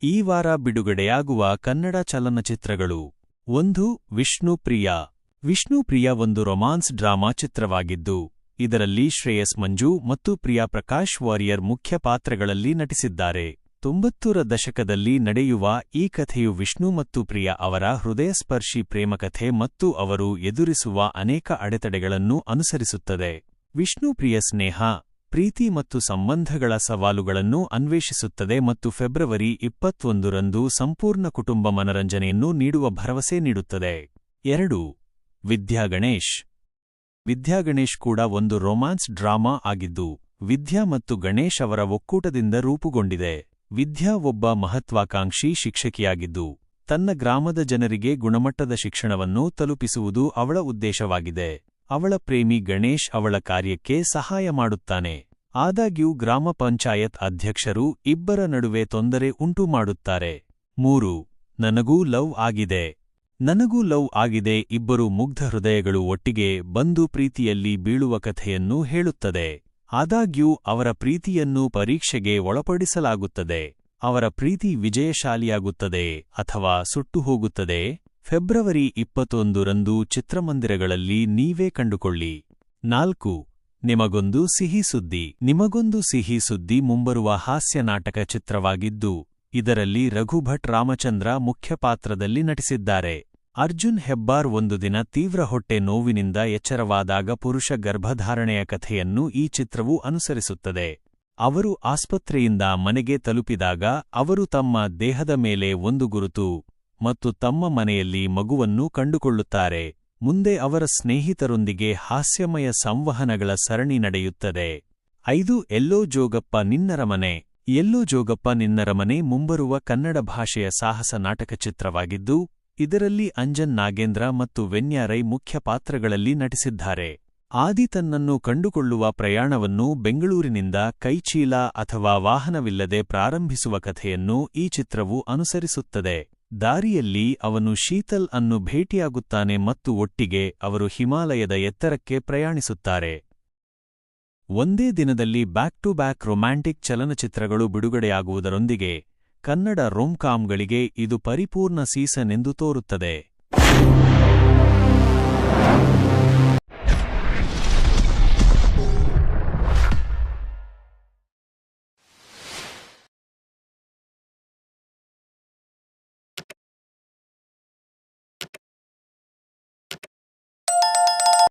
ಈ ವಾರ ಬಿಡುಗಡೆಯಾಗುವ ಕನ್ನಡ ಚಲನಚಿತ್ರಗಳು. 1. ವಿಷ್ಣುಪ್ರಿಯ. ವಿಷ್ಣುಪ್ರಿಯ ಒಂದು ರೊಮಾನ್ಸ್ ಡ್ರಾಮಾ ಚಿತ್ರವಾಗಿದ್ದು, ಇದರಲ್ಲಿ ಶ್ರೇಯಸ್ ಮಂಜು ಮತ್ತು ಪ್ರಿಯಾ ಪ್ರಕಾಶ್ ವಾರಿಯರ್ ಮುಖ್ಯ ಪಾತ್ರಗಳಲ್ಲಿ ನಟಿಸಿದ್ದಾರೆ. 90ರ ದಶಕದಲ್ಲಿ ನಡೆಯುವ ಈ ಕಥೆಯು ವಿಷ್ಣು ಮತ್ತು ಪ್ರಿಯಾ ಅವರ ಹೃದಯಸ್ಪರ್ಶಿ ಪ್ರೇಮಕಥೆ ಮತ್ತು ಅವರು ಎದುರಿಸುವ ಅನೇಕ ಅಡೆತಡೆಗಳನ್ನು ಅನುಸರಿಸುತ್ತದೆ. ವಿಷ್ಣುಪ್ರಿಯ ಸ್ನೇಹ, ಪ್ರೀತಿ ಮತ್ತು ಸಂಬಂಧಗಳ ಸವಾಲುಗಳನ್ನು ಅನ್ವೇಷಿಸುತ್ತದೆ ಮತ್ತು ಫೆಬ್ರವರಿ 21ರಂದು ಸಂಪೂರ್ಣ ಕುಟುಂಬ ಮನರಂಜನೆಯನ್ನು ನೀಡುವ ಭರವಸೆ ನೀಡುತ್ತದೆ. 2. ವಿದ್ಯಾಗಣೇಶ್. ವಿದ್ಯಾಗಣೇಶ್ ಕೂಡ ಒಂದು ರೊಮಾನ್ಸ್ ಡ್ರಾಮಾ ಆಗಿದ್ದು, ವಿದ್ಯಾ ಮತ್ತು ಗಣೇಶ್ ಅವರ ಒಕ್ಕೂಟದಿಂದ ರೂಪುಗೊಂಡಿದೆ. ವಿದ್ಯಾ ಒಬ್ಬ ಮಹತ್ವಾಕಾಂಕ್ಷಿ ಶಿಕ್ಷಕಿಯಾಗಿದ್ದು, ತನ್ನ ಗ್ರಾಮದ ಜನರಿಗೆ ಗುಣಮಟ್ಟದ ಶಿಕ್ಷಣವನ್ನು ತಲುಪಿಸುವುದು ಅವಳ ಉದ್ದೇಶವಾಗಿದೆ. ಅವಳ ಪ್ರೇಮಿ ಗಣೇಶ್ ಅವಳ ಕಾರ್ಯಕ್ಕೆ ಸಹಾಯ ಮಾಡುತ್ತಾನೆ. ಆದಾಗ್ಯೂ ಗ್ರಾಮ ಪಂಚಾಯತ್ ಅಧ್ಯಕ್ಷರು ಇಬ್ಬರ ನಡುವೆ ತೊಂದರೆ ಉಂಟುಮಾಡುತ್ತಾರೆ. 3. ನನಗೂ ಲವ್ ಆಗಿದೆ. ನನಗೂ ಲವ್ ಆಗಿದೆ ಇಬ್ಬರು ಮುಗ್ಧ ಹೃದಯಗಳು ಒಟ್ಟಿಗೆ ಬಂದು ಪ್ರೀತಿಯಲ್ಲಿ ಬೀಳುವ ಕಥೆಯನ್ನು ಹೇಳುತ್ತದೆ. ಆದಾಗ್ಯೂ ಅವರ ಪ್ರೀತಿಯನ್ನು ಪರೀಕ್ಷೆಗೆ ಒಳಪಡಿಸಲಾಗುತ್ತದೆ. ಅವರ ಪ್ರೀತಿ ವಿಜಯಶಾಲಿಯಾಗುತ್ತದೆ ಅಥವಾ ಸುಟ್ಟುಹೋಗುತ್ತದೆ. ಫೆಬ್ರವರಿ 21ರಂದು ಚಿತ್ರಮಂದಿರಗಳಲ್ಲಿ ನೀವೇ ಕಂಡುಕೊಳ್ಳಿ. 4. ನಿಮಗೊಂದು ಸಿಹಿ ಸುದ್ದಿ. ನಿಮಗೊಂದು ಸಿಹಿ ಸುದ್ದಿ ಮುಂಬರುವ ಹಾಸ್ಯ ನಾಟಕ ಚಿತ್ರವಾಗಿದ್ದು, ಇದರಲ್ಲಿ ರಘು ಭಟ್ ರಾಮಚಂದ್ರ ಮುಖ್ಯ ಪಾತ್ರದಲ್ಲಿ ನಟಿಸಿದ್ದಾರೆ. ಅರ್ಜುನ್ ಹೆಬ್ಬಾರ್ ಒಂದು ದಿನ ತೀವ್ರ ಹೊಟ್ಟೆ ನೋವಿನಿಂದ ಎಚ್ಚರವಾದಾಗ ಪುರುಷ ಗರ್ಭಧಾರಣೆಯ ಕಥೆಯನ್ನು ಈ ಚಿತ್ರವು ಅನುಸರಿಸುತ್ತದೆ. ಅವರು ಆಸ್ಪತ್ರೆಯಿಂದ ಮನೆಗೆ ತಲುಪಿದಾಗ ಅವರು ತಮ್ಮ ದೇಹದ ಮೇಲೆ ಒಂದು ಗುರುತು ಮತ್ತು ತಮ್ಮ ಮನೆಯಲ್ಲಿ ಮಗುವನ್ನು ಕಂಡುಕೊಳ್ಳುತ್ತಾರೆ. ಮುಂದೆ ಅವರ ಸ್ನೇಹಿತರೊಂದಿಗೆ ಹಾಸ್ಯಮಯ ಸಂವಹನಗಳ ಸರಣಿ ನಡೆಯುತ್ತದೆ. 5. ಎಲ್ಲೋ ಜೋಗಪ್ಪ ನಿನ್ನರಮನೆ. ಎಲ್ಲೋ ಜೋಗಪ್ಪ ನಿನ್ನರಮನೆ ಮುಂಬರುವ ಕನ್ನಡ ಭಾಷೆಯ ಸಾಹಸ ನಾಟಕ ಚಿತ್ರವಾಗಿದ್ದು, ಇದರಲ್ಲಿ ಅಂಜನ್ ನಾಗೇಂದ್ರ ಮತ್ತು ವೆನ್ಯಾ ರೈ ಮುಖ್ಯ ಪಾತ್ರಗಳಲ್ಲಿ ನಟಿಸಿದ್ದಾರೆ. ಆದಿ ತನ್ನನ್ನು ಕಂಡುಕೊಳ್ಳುವ ಪ್ರಯಾಣವನ್ನು ಬೆಂಗಳೂರಿನಿಂದ ಕೈಚೀಲ ಅಥವಾ ವಾಹನವಿಲ್ಲದೆ ಪ್ರಾರಂಭಿಸುವ ಕಥೆಯನ್ನು ಈ ಚಿತ್ರವು ಅನುಸರಿಸುತ್ತದೆ. ದಾರಿಯಲ್ಲಿ ಅವನು ಶೀತಲ್ ಅನ್ನು ಭೇಟಿಯಾಗುತ್ತಾನೆ ಮತ್ತು ಒಟ್ಟಿಗೆ ಅವರು ಹಿಮಾಲಯದ ಎತ್ತರಕ್ಕೆ ಪ್ರಯಾಣಿಸುತ್ತಾರೆ. ಒಂದೇ ದಿನದಲ್ಲಿ ಬ್ಯಾಕ್ ಟು ಬ್ಯಾಕ್ ರೊಮ್ಯಾಂಟಿಕ್ ಚಲನಚಿತ್ರಗಳು ಬಿಡುಗಡೆಯಾಗುವುದರೊಂದಿಗೆ ಕನ್ನಡ ರೋಮ್ಕಾಮ್ಗಳಿಗೆ ಇದು ಪರಿಪೂರ್ಣ ಸೀಸನ್ ಎಂದು ತೋರುತ್ತದೆ.